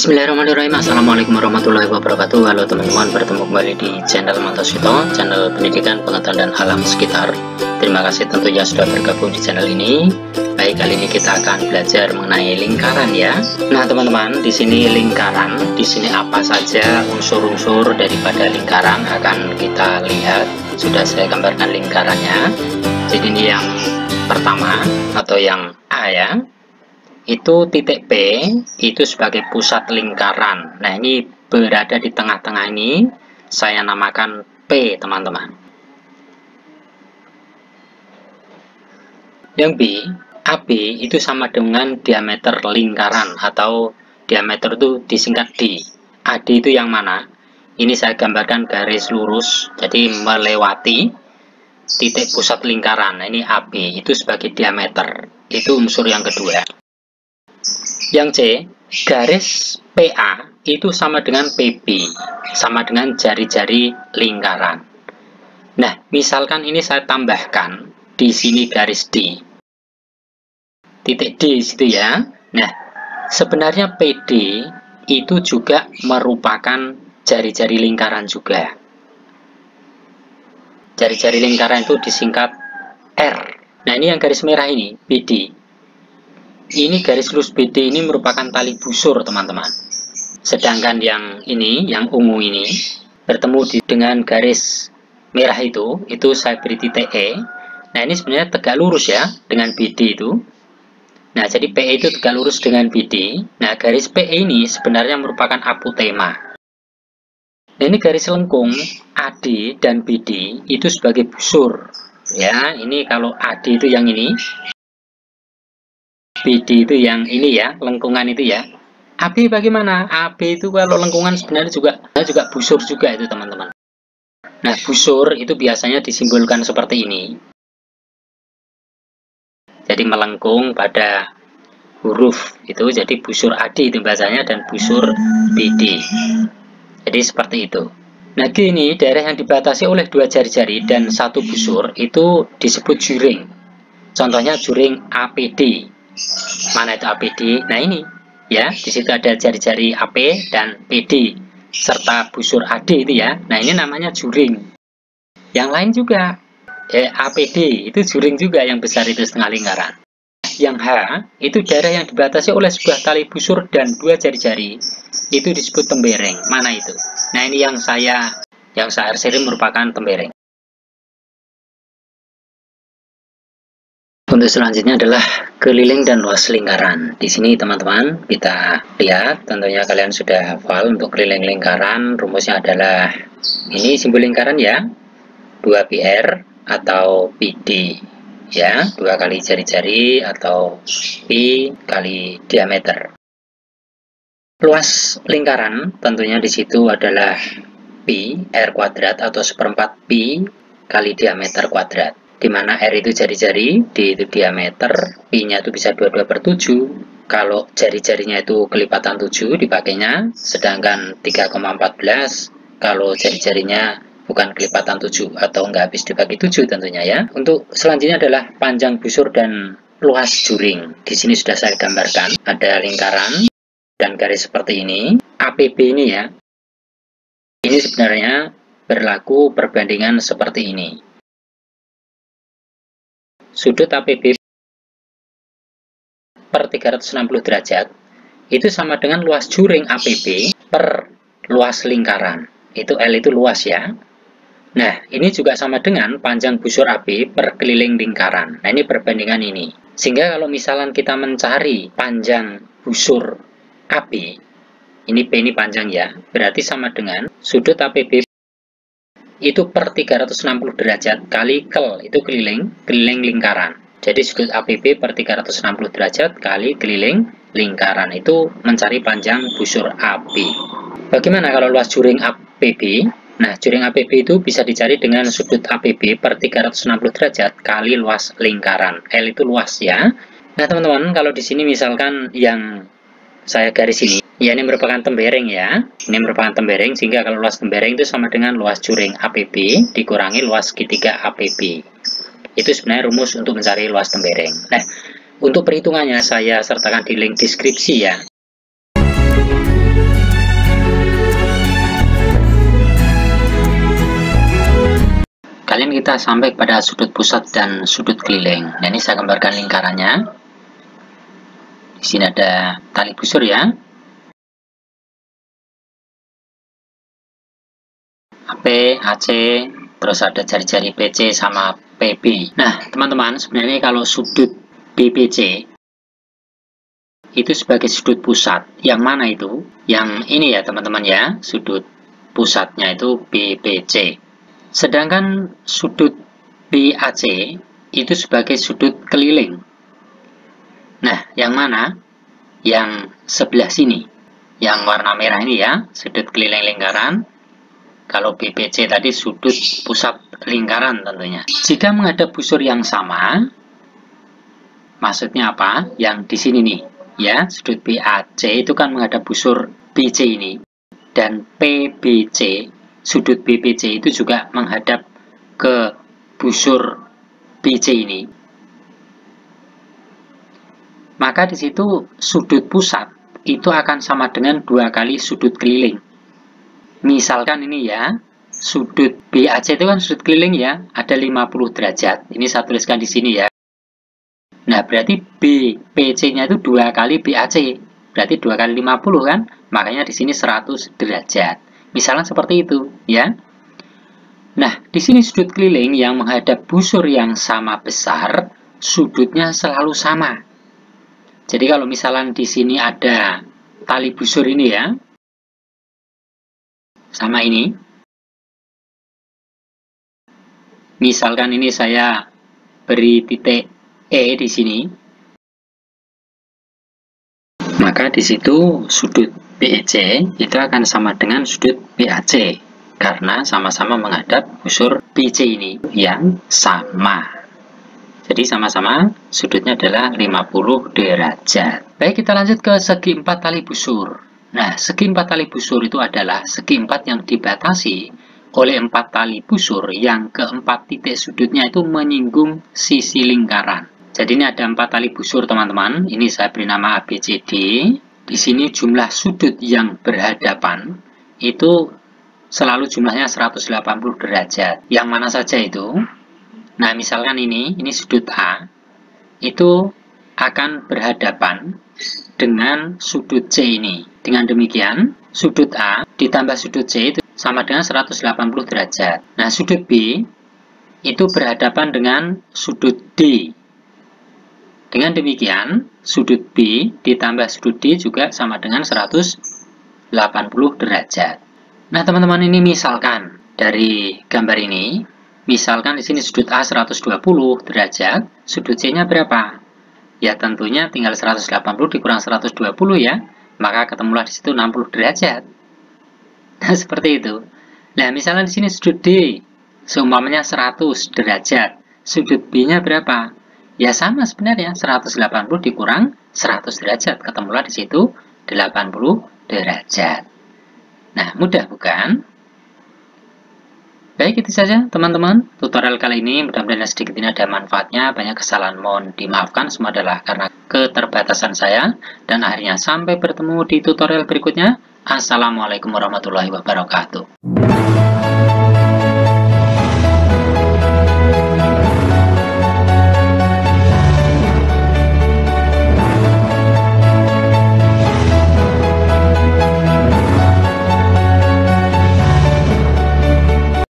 Bismillahirrahmanirrahim. Assalamualaikum warahmatullahi wabarakatuh. Halo teman-teman, bertemu kembali di channel Mantosuto, channel pendidikan, pengetahuan dan alam sekitar. Terima kasih tentunya sudah bergabung di channel ini. Baik, kali ini kita akan belajar mengenai lingkaran ya. Nah teman-teman, di sini lingkaran, di sini apa saja unsur-unsur daripada lingkaran akan kita lihat. Sudah saya gambarkan lingkarannya. Jadi ini yang pertama atau yang A ya. Itu titik P itu sebagai pusat lingkaran. Nah ini berada di tengah-tengah ini, saya namakan P teman-teman. Yang B, AB itu sama dengan diameter lingkaran atau diameter itu disingkat D. AD itu yang mana? Ini saya gambarkan garis lurus, jadi melewati titik pusat lingkaran. Nah ini AB itu sebagai diameter, itu unsur yang kedua. Yang C, garis PA itu sama dengan PB, sama dengan jari-jari lingkaran. Nah, misalkan ini saya tambahkan di sini garis D, titik D situ ya. Nah, sebenarnya PD itu juga merupakan jari-jari lingkaran juga. Jari-jari lingkaran itu disingkat R. Nah, ini yang garis merah ini, BD. Ini garis lurus BD ini merupakan tali busur teman-teman. Sedangkan yang ini, yang ungu ini, bertemu dengan garis merah itu saya beri titik E. Nah ini sebenarnya tegak lurus ya, dengan BD itu. Nah jadi PE itu tegak lurus dengan BD. Nah garis PE ini sebenarnya merupakan apotema. Nah ini garis lengkung AD dan BD itu sebagai busur. Ya, ini kalau AD itu yang ini. BD itu yang ini ya, lengkungan itu ya. AB bagaimana? AB itu kalau lengkungan sebenarnya juga busur juga itu teman-teman. Nah busur itu biasanya disimbolkan seperti ini. Jadi melengkung pada huruf itu, jadi busur AD itu bahasanya dan busur BD. Jadi seperti itu. Nah gini, daerah yang dibatasi oleh dua jari-jari dan satu busur itu disebut juring. Contohnya juring APD. Mana itu APD? Nah ini ya, di situ ada jari-jari AP dan PD serta busur AD itu ya. Nah ini namanya juring. Yang lain juga APD itu juring juga, yang besar itu setengah lingkaran. Yang H itu daerah yang dibatasi oleh sebuah tali busur dan dua jari-jari, itu disebut tembereng. Mana itu? Nah ini yang saya arsiri merupakan tembereng. Untuk selanjutnya adalah keliling dan luas lingkaran. Di sini teman-teman kita lihat, tentunya kalian sudah hafal untuk keliling lingkaran. Rumusnya adalah ini simbol lingkaran ya, 2PR atau PD ya, 2 kali jari-jari atau P kali diameter. Luas lingkaran tentunya di situ adalah P R kuadrat atau seperempat P kali diameter kuadrat, di mana R itu jari-jari, D itu diameter, P-nya itu bisa 22/7. Kalau jari-jarinya itu kelipatan 7 dipakainya, sedangkan 3,14 kalau jari-jarinya bukan kelipatan 7 atau nggak habis dibagi 7 tentunya ya. Untuk selanjutnya adalah panjang busur dan luas juring. Di sini sudah saya gambarkan, ada lingkaran dan garis seperti ini. APB ini ya, ini sebenarnya berlaku perbandingan seperti ini. Sudut APB per 360 derajat itu sama dengan luas juring APB per luas lingkaran. Itu L itu luas ya. Nah, ini juga sama dengan panjang busur AB per keliling lingkaran. Nah, ini perbandingan ini. Sehingga kalau misalnya kita mencari panjang busur AB, ini P ini panjang ya, berarti sama dengan sudut APB itu per 360 derajat kali kel, itu keliling lingkaran. Jadi sudut APB per 360 derajat kali keliling lingkaran, itu mencari panjang busur AB. Bagaimana kalau luas juring APB? Nah, juring APB itu bisa dicari dengan sudut APB per 360 derajat kali luas lingkaran. L itu luas ya. Nah, teman-teman, kalau di sini misalkan yang saya garis ini, ya ini merupakan tembereng ya. Ini merupakan tembereng, sehingga kalau luas tembereng itu sama dengan luas juring APB dikurangi luas segitiga APB. Itu sebenarnya rumus untuk mencari luas tembereng. Nah, untuk perhitungannya saya sertakan di link deskripsi ya. sekalian kita sampai pada sudut pusat dan sudut keliling. Nah, ini saya gambarkan lingkarannya. Di sini ada tali busur ya. AP, AC, terus ada jari-jari PC sama PB. Nah, teman-teman, sebenarnya kalau sudut BPC itu sebagai sudut pusat. Yang mana itu? Yang ini ya, teman-teman ya. Sudut pusatnya itu BPC. Sedangkan sudut BAC itu sebagai sudut keliling. Nah, yang mana? Yang sebelah sini. Yang warna merah ini ya, sudut keliling lingkaran. Kalau BPC tadi sudut pusat lingkaran tentunya. Jika menghadap busur yang sama, maksudnya apa? Yang di sini nih, ya, sudut BAC itu kan menghadap busur BC ini. Dan PBC, sudut BPC itu juga menghadap ke busur BC ini. Maka di situ sudut pusat itu akan sama dengan 2 kali sudut keliling. Misalkan ini ya, sudut BAC itu kan sudut keliling ya, ada 50 derajat. Ini saya tuliskan di sini ya. Nah, berarti BPC-nya itu 2 kali BAC. Berarti 2 kali 50 kan? Makanya di sini 100 derajat. Misalnya seperti itu, ya. Nah, di sini sudut keliling yang menghadap busur yang sama besar, sudutnya selalu sama. Jadi kalau misalnya di sini ada tali busur ini ya, sama ini. Misalkan ini saya beri titik E di sini. Maka di situ sudut BEC itu akan sama dengan sudut BAC karena sama-sama menghadap busur BC ini yang sama. Jadi sama-sama sudutnya adalah 50 derajat. Baik, kita lanjut ke segi 4 tali busur. Nah, segi 4 tali busur itu adalah segi 4 yang dibatasi oleh 4 tali busur yang keempat titik sudutnya itu menyinggung sisi lingkaran. Jadi ini ada 4 tali busur, teman-teman. Ini saya beri nama ABCD. Di sini jumlah sudut yang berhadapan itu selalu jumlahnya 180 derajat. Yang mana saja itu? Nah, misalkan ini sudut A, itu akan berhadapan dengan sudut C ini. Dengan demikian, sudut A ditambah sudut C itu sama dengan 180 derajat. Nah, sudut B itu berhadapan dengan sudut D. Dengan demikian, sudut B ditambah sudut D juga sama dengan 180 derajat. Nah, teman-teman, ini misalkan dari gambar ini, misalkan di sini sudut A 120 derajat, sudut C-nya berapa? Ya, tentunya tinggal 180 dikurang 120 ya, maka ketemulah di situ 60 derajat. Nah, seperti itu. Nah, misalnya di sini sudut D, seumpamanya 100 derajat, sudut B-nya berapa? Ya, sama sebenarnya, 180 dikurang 100 derajat, ketemulah di situ 80 derajat. Nah, mudah bukan? Baik, itu saja teman-teman tutorial kali ini. Mudah-mudahan sedikit ini ada manfaatnya. Banyak kesalahan mohon dimaafkan, semua adalah karena keterbatasan saya. Dan akhirnya sampai bertemu di tutorial berikutnya. Assalamualaikum warahmatullahi wabarakatuh.